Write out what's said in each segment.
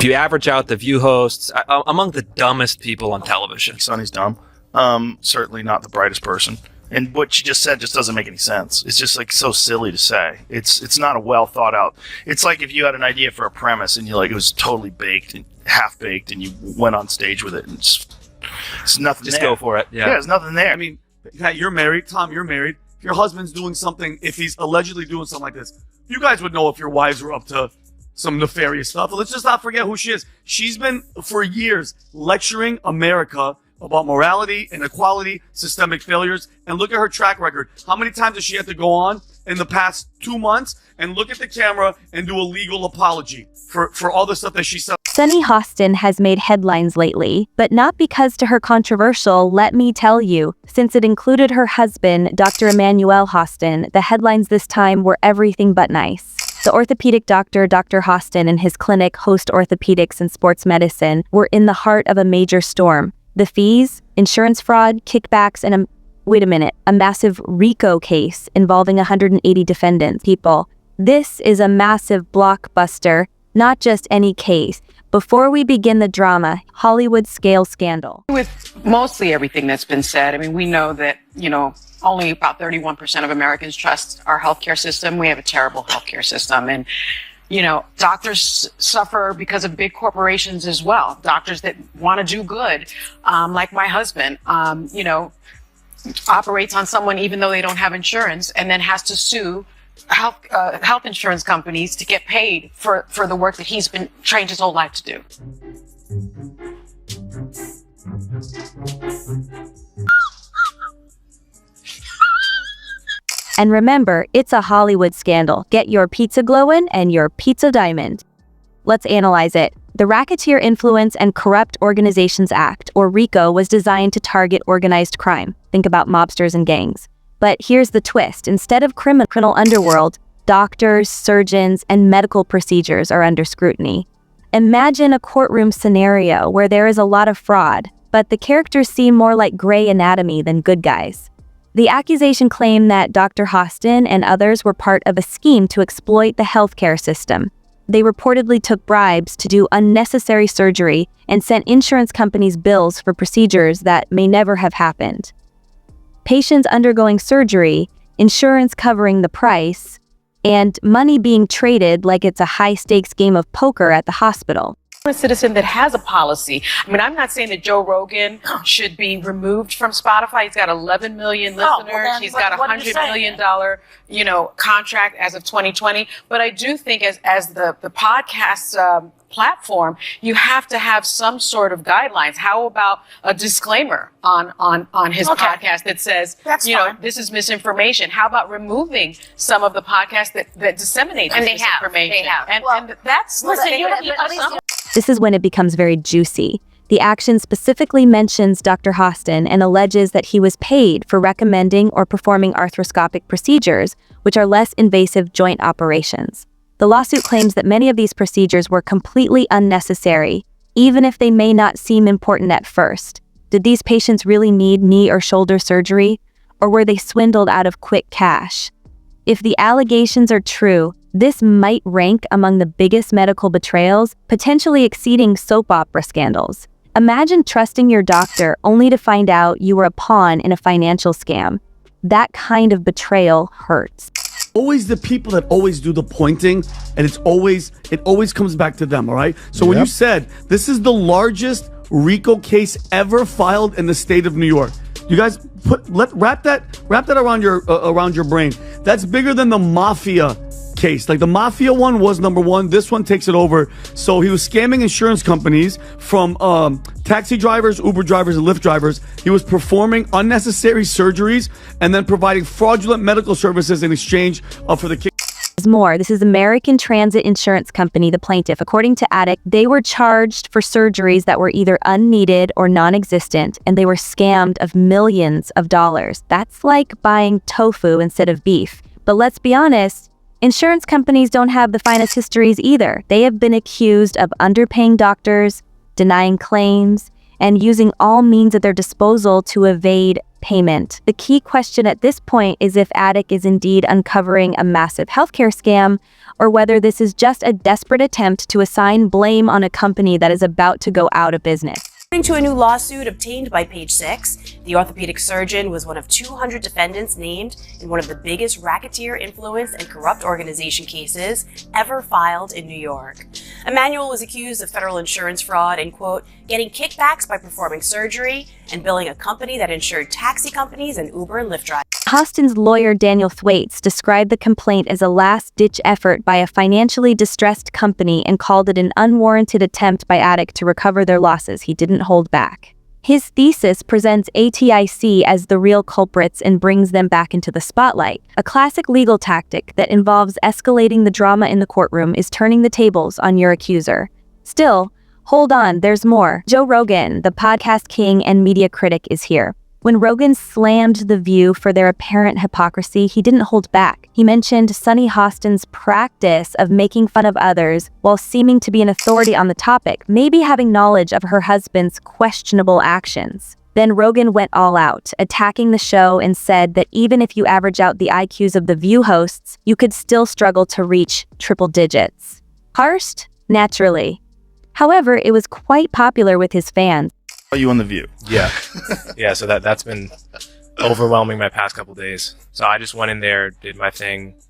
if you average out the View hosts, among the dumbest people on television. Sunny's dumb. Certainly not the brightest person. And what she just said just doesn't make any sense. It's just like so silly to say. It's not a well thought out. It's like if you had an idea for a premise and it was totally baked and half baked, and you went on stage with it, and it's nothing. Just there. go for it. Yeah, there's nothing there. I mean, you're married, Tom. You're married. If your husband's doing something, if he's allegedly doing something like this, you guys would know if your wives were up to some nefarious stuff. Let's just not forget who she is. She's been for years lecturing America about morality, inequality, systemic failures, and look at her track record. How many times does she have to go on in the past 2 months and look at the camera and do a legal apology for all the stuff that she said? Sunny Hostin has made headlines lately, but not because to her controversial, let me tell you. Since it included her husband, Dr. Emmanuel Hostin, the headlines this time were everything but nice. The orthopedic doctor, Dr. Hostin, and his clinic, Host Orthopedics and Sports Medicine, were in the heart of a major storm. The fees, insurance fraud, kickbacks, and a massive RICO case involving 180 defendants. People, this is a massive blockbuster, not just any case. Before we begin the drama, Hollywood-scale scandal. With mostly everything that's been said, I mean, we know that, only about 31% of Americans trust our healthcare system. We have a terrible healthcare system. And, doctors suffer because of big corporations as well. Doctors that want to do good, like my husband, operates on someone even though they don't have insurance, and then has to sue health insurance companies to get paid for the work that he's been trained his whole life to do. And remember, it's a Hollywood scandal. Get your pizza glowing and your pizza diamond. Let's analyze it. The Racketeer Influence and Corrupt Organizations Act, or RICO, was designed to target organized crime. Think about mobsters and gangs. But here's the twist. Instead of criminal underworld, doctors, surgeons, and medical procedures are under scrutiny. Imagine a courtroom scenario where there is a lot of fraud, but the characters seem more like Grey Anatomy than good guys. The accusation claimed that Dr. Hostin and others were part of a scheme to exploit the healthcare system. They reportedly took bribes to do unnecessary surgery and sent insurance companies bills for procedures that may never have happened. Patients undergoing surgery, insurance covering the price, and money being traded like it's a high-stakes game of poker at the hospital. A citizen that has a policy. I mean, I'm not saying that Joe Rogan should be removed from Spotify. He's got 11 million listeners. He's got $100 million, contract as of 2020. But I do think as the podcast platform, you have to have some sort of guidelines. How about a disclaimer on his podcast that says, this is misinformation? How about removing some of the podcasts that disseminate this misinformation? They have. And that's This is when it becomes very juicy. The action specifically mentions Dr. Hostin and alleges that he was paid for recommending or performing arthroscopic procedures, which are less invasive joint operations. The lawsuit claims that many of these procedures were completely unnecessary, even if they may not seem important at first. Did these patients really need knee or shoulder surgery, or were they swindled out of quick cash? If the allegations are true, this might rank among the biggest medical betrayals, potentially exceeding soap opera scandals. Imagine trusting your doctor only to find out you were a pawn in a financial scam. That kind of betrayal hurts. Always the people that always do the pointing, and it always comes back to them, all right? So when you said this is the largest RICO case ever filed in the state of New York, you guys wrap that around your brain. That's bigger than the mafia case. Like the mafia one was number one. This one takes it over. So he was scamming insurance companies from taxi drivers, Uber drivers, and Lyft drivers. He was performing unnecessary surgeries and then providing fraudulent medical services in exchange for the More, this is American Transit Insurance Company, the plaintiff. According to Attic, they were charged for surgeries that were either unneeded or non-existent, and they were scammed of millions of dollars. That's like buying tofu instead of beef. But let's be honest, insurance companies don't have the finest histories either. They have been accused of underpaying doctors, denying claims, and using all means at their disposal to evade payment. The key question at this point is if Attic is indeed uncovering a massive healthcare scam, or whether this is just a desperate attempt to assign blame on a company that is about to go out of business. According to a new lawsuit obtained by Page Six, the orthopedic surgeon was one of 200 defendants named in one of the biggest racketeer influence and corrupt organization cases ever filed in New York. Emmanuel was accused of federal insurance fraud and, quote, getting kickbacks by performing surgery and billing a company that insured taxi companies and Uber and Lyft drivers. Hostin's lawyer Daniel Thwaites described the complaint as a last-ditch effort by a financially distressed company and called it an unwarranted attempt by Attic to recover their losses he didn't hold back. His thesis presents ATIC as the real culprits and brings them back into the spotlight. A classic legal tactic that involves escalating the drama in the courtroom is turning the tables on your accuser. Still, hold on, there's more. Joe Rogan, the podcast king and media critic, is here. When Rogan slammed The View for their apparent hypocrisy, he didn't hold back. He mentioned Sunny Hostin's practice of making fun of others while seeming to be an authority on the topic, maybe having knowledge of her husband's questionable actions. Then Rogan went all out, attacking the show and said that even if you average out the IQs of The View hosts, you could still struggle to reach triple digits. Harshed? Naturally. However, it was quite popular with his fans. You on The View? Yeah. Yeah, so that's been overwhelming my past couple days. So I just went in there, did my thing.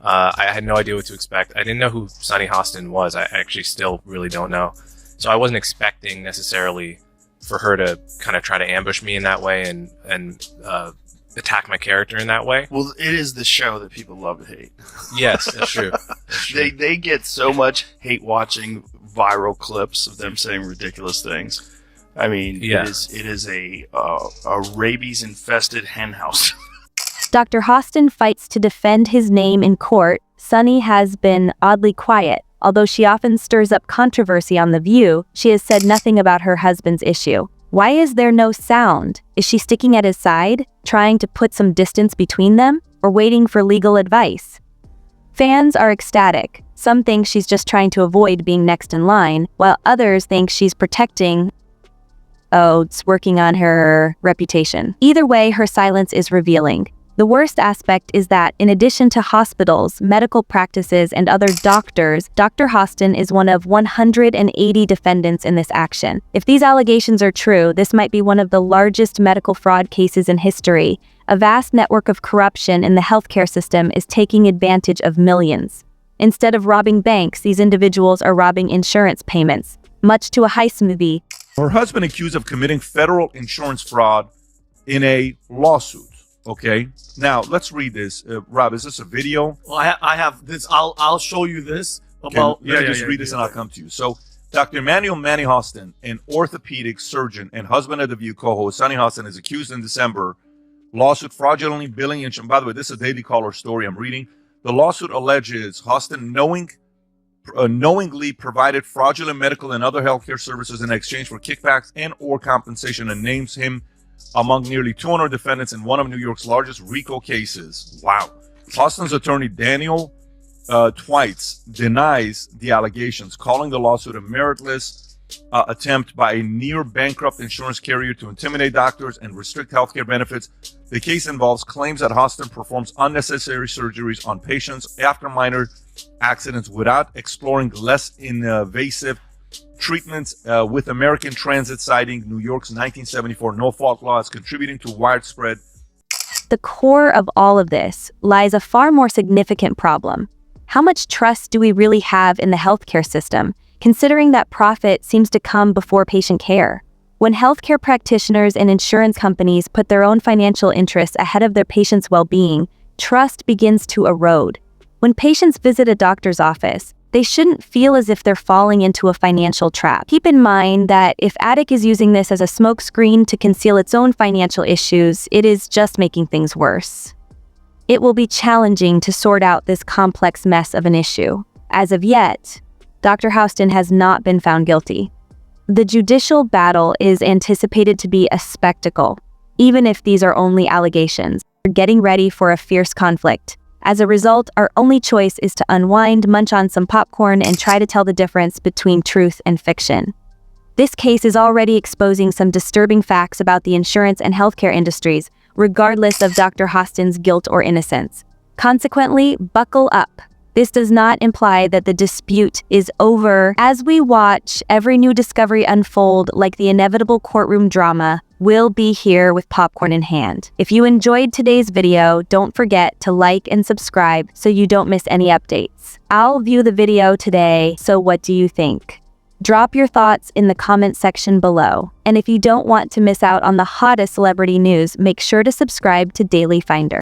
I had no idea what to expect. I didn't know who Sunny Hostin was. I actually still really don't know. So I wasn't expecting necessarily for her to kind of try to ambush me in that way and attack my character in that way. Well, it is the show that people love to hate. Yes, that's true. That's true. They get so much hate watching viral clips of them saying ridiculous things. I mean, yeah. it is a rabies-infested henhouse. Dr. Hostin fights to defend his name in court. Sunny has been oddly quiet. Although she often stirs up controversy on The View, she has said nothing about her husband's issue. Why is there no sound? Is she sticking at his side, trying to put some distance between them, or waiting for legal advice? Fans are ecstatic. Some think she's just trying to avoid being next in line, while others think she's protecting it's working on her reputation. Either way, her silence is revealing. The worst aspect is that, in addition to hospitals, medical practices, and other doctors, Dr. Hostin is one of 180 defendants in this action. If these allegations are true, this might be one of the largest medical fraud cases in history. A vast network of corruption in the healthcare system is taking advantage of millions. Instead of robbing banks, these individuals are robbing insurance payments, much to a heist movie. Her husband accused of committing federal insurance fraud in a lawsuit. Okay, now let's read this. Rob, is this a video? Well, I have this. I'll show you this. Let me just read this and I'll come to you. So, Dr. Emmanuel Manny Hostin, an orthopedic surgeon and husband of The View co-host Sunny Hostin, is accused in December lawsuit fraudulently billing insurance. By the way, this is a Daily Caller story I'm reading. The lawsuit alleges Hostin knowingly provided fraudulent medical and other healthcare services in exchange for kickbacks and or compensation, and names him among nearly 200 defendants in one of New York's largest RICO cases. Wow. Hostin's attorney Daniel Thwaites denies the allegations, calling the lawsuit a meritless attempt by a near bankrupt insurance carrier to intimidate doctors and restrict healthcare benefits. The case involves claims that Hostin performs unnecessary surgeries on patients after minor accidents without exploring less invasive treatments, with American Transit citing New York's 1974 no-fault law as contributing to widespread. The core of all of this lies a far more significant problem. How much trust do we really have in the healthcare system, considering that profit seems to come before patient care? When healthcare practitioners and insurance companies put their own financial interests ahead of their patients' well-being, trust begins to erode. When patients visit a doctor's office, they shouldn't feel as if they're falling into a financial trap. Keep in mind that if Attic is using this as a smokescreen to conceal its own financial issues, it is just making things worse. It will be challenging to sort out this complex mess of an issue. As of yet, Dr. Hostin has not been found guilty. The judicial battle is anticipated to be a spectacle, even if these are only allegations. We're getting ready for a fierce conflict. As a result, our only choice is to unwind, munch on some popcorn, and try to tell the difference between truth and fiction. This case is already exposing some disturbing facts about the insurance and healthcare industries, regardless of Dr. Hostin's guilt or innocence. Consequently, buckle up. This does not imply that the dispute is over. As we watch every new discovery unfold like the inevitable courtroom drama, we'll be here with popcorn in hand. If you enjoyed today's video, don't forget to like and subscribe so you don't miss any updates. I'll view the video today, so what do you think? Drop your thoughts in the comment section below. And if you don't want to miss out on the hottest celebrity news, make sure to subscribe to Daily Finder.